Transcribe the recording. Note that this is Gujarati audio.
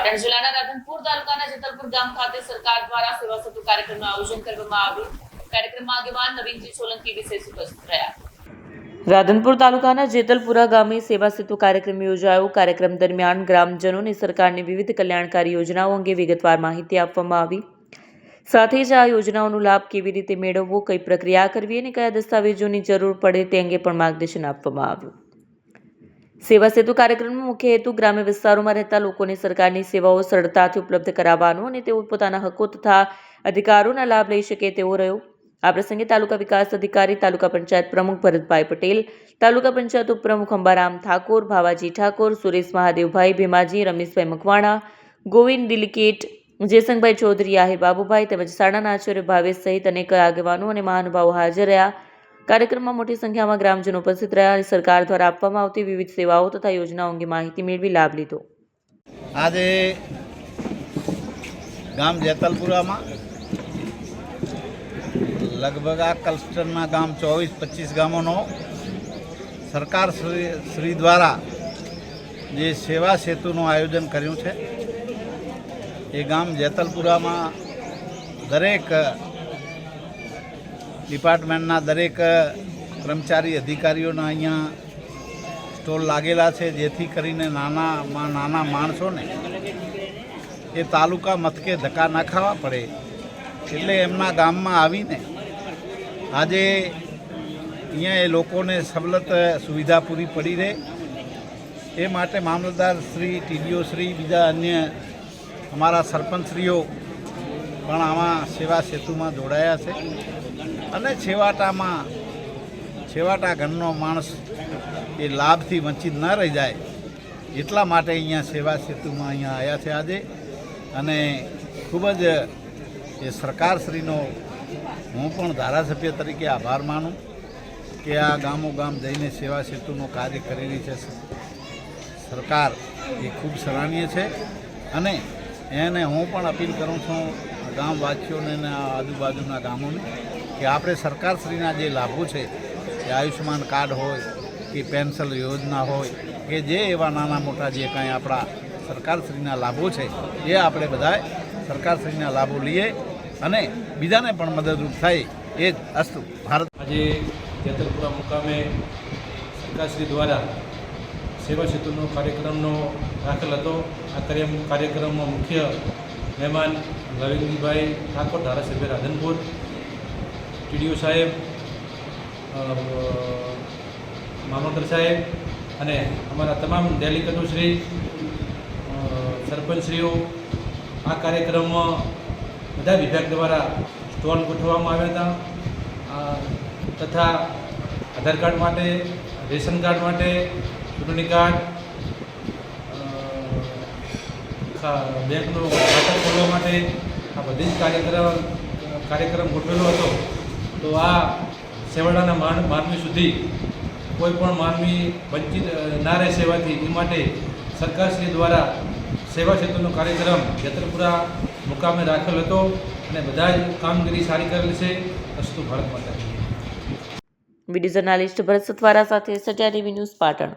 પાટણ જિલ્લાના રાધનપુર તાલુકાના જેતલપુર ગામ ખાતે સરકાર દ્વારા સેવા સેતુ કાર્યક્રમનું આયોજન કરવામાં આવ્યું। કાર્યક્રમમાં આગેવાન નવીનજી સોલંકી વિશેષ ઉપસ્થિત રહ્યા। રાધનપુર તાલુકાના જેતલપુરા ગામે સેવા સેતુ કાર્યક્રમ યોજાયો। કાર્યક્રમ દરમિયાન ગ્રામજનોને સરકારની વિવિધ કલ્યાણકારી યોજનાઓ અંગે વિગતવાર માહિતી આપવામાં આવી। સાથે જ આ યોજનાઓનો લાભ કેવી રીતે મેળવવો, કઈ પ્રક્રિયા કરવી અને કયા દસ્તાવેજોની જરૂર પડે તે અંગે પણ માર્ગદર્શન આપવામાં આવ્યું। સેવા સેતુ કાર્યક્રમનો મુખ્ય હેતુ ગ્રામ્ય વિસ્તારોમાં રહેતા લોકોને સરકારની સેવાઓ સરળતાથી ઉપલબ્ધ કરાવવાનો અને તેઓ પોતાના હકો તથા અધિકારોના લાભ લઈ શકે તેવો રહ્યો। આ પ્રસંગે તાલુકા વિકાસ અધિકારી, તાલુકા પંચાયત પ્રમુખ ભરતભાઈ પટેલ, તાલુકા પંચાયત ઉપપ્રમુખ અંબારામ ઠાકોર, ભાવાજી ઠાકોર, સુરેશ મહાદેવભાઈ ભીમાજી, રમેશભાઈ મકવાણા, ગોવિંદ દિલકેટ, જયસંગભાઈ ચૌધરી, આહિર બાબુભાઈ તેમજ શાળાના આચાર્ય ભાવેશ સહિત અનેક આગેવાનો અને મહાનુભાવો હાજર રહ્યા। કાર્યક્રમમાં મોટી સંખ્યામાં ગ્રામજનો ઉપસ્થિત રહ્યા અને સરકાર દ્વારા આપવામાં આવતી વિવિધ સેવાઓ તથા યોજનાઓ અંગે માહિતી મેળવી લાભ લીધો। આજે ગામ જેતલપુરામાં લગભગ આ ક્લસ્ટરના ગામ 24-25 ગામોનો સરકાર શ્રી દ્વારા જે સેવા સેતુનું આયોજન કર્યું છે એ ગામ જેતલપુરામાં દરેક ડિપાર્ટમેન્ટના દરેક કર્મચારી અધિકારીઓના અહીંયા સ્ટોલ લાગેલા છે, જેથી કરીને નાના માણસોને એ તાલુકા મથકે ધક્કા ન ખાવા પડે, એટલે એમના ગામમાં આવીને આજે અહીંયા એ લોકોને સવલત સુવિધા પૂરી પડી રહે એ માટે મામલતદાર શ્રી, ટીડીઓ શ્રી, બીજા અન્ય અમારા સરપંચશ્રીઓ પણ આમાં સેવા સેતુમાં જોડાયા છે અને છેવાટા ઘરનો માણસ એ લાભથી વંચિત ન રહી જાય એટલા માટે અહીંયા સેવા સેતુમાં અહીંયા આવ્યા છે આજે। અને ખૂબ જ એ સરકારશ્રીનો હું પણ ધારાસભ્ય તરીકે આભાર માનું કે આ ગામો ગામ જઈને સેવા સેતુનું કાર્ય કરી રહી છે સરકાર, એ ખૂબ સરાહનીય છે। અને એને હું પણ અપીલ કરું છું ગામવાસીઓને અને આજુબાજુના ગામોને કે આપણે સરકારશ્રીના જે લાભો છે એ આયુષ્યમાન કાર્ડ હોય કે પેન્શન યોજના હોય કે જે એવા નાના મોટા જે કાંઈ આપણા સરકારશ્રીના લાભો છે એ આપણે બધાએ સરકારશ્રીના લાભો લઈએ અને બીજાને પણ મદદરૂપ થાય એ જ અસ્તુ ભારત। આજે જેતલપુરા મુકામે સરકારશ્રી દ્વારા સેવા સેતુનો કાર્યક્રમનો રાખેલ હતો। આ કાર્યક્રમમાં મુખ્ય મહેમાન નવીનજીભાઈ ઠાકોર, ધારાસભ્ય રાધનપુર, ટીડીઓ સાહેબ, મામલતદાર સાહેબ અને અમારા તમામ ડેલિગેટો શ્રી, સરપંચશ્રીઓ આ કાર્યક્રમમાં બધા વિભાગ દ્વારા સ્ટોલ ગોઠવવામાં આવ્યા હતા તથા આધાર કાર્ડ માટે, રેશન કાર્ડ માટે, ચૂંટણી કાર્ડ, બેંકનું ખાતું ખોલવા માટે આ બધી જ કાર્યક્રમ ગોઠવેલો હતો। તો આ સેવાડાના માનવી સુધી કોઈ પણ માનવી વંચિત ના રહે સેવાથી, એ માટે સરકારશ્રી દ્વારા સેવા સેતુનો કાર્યક્રમ જેતલપુરા મુકામે રાખેલ હતો અને બધા જ કામગીરી સારી કરેલ છે। અસ્તુ ભારત માતા। વિડીયો જર્નાલિસ્ટ ભરત સતવારા સાથે સત્યા ટીવી ન્યૂઝ પાટણ।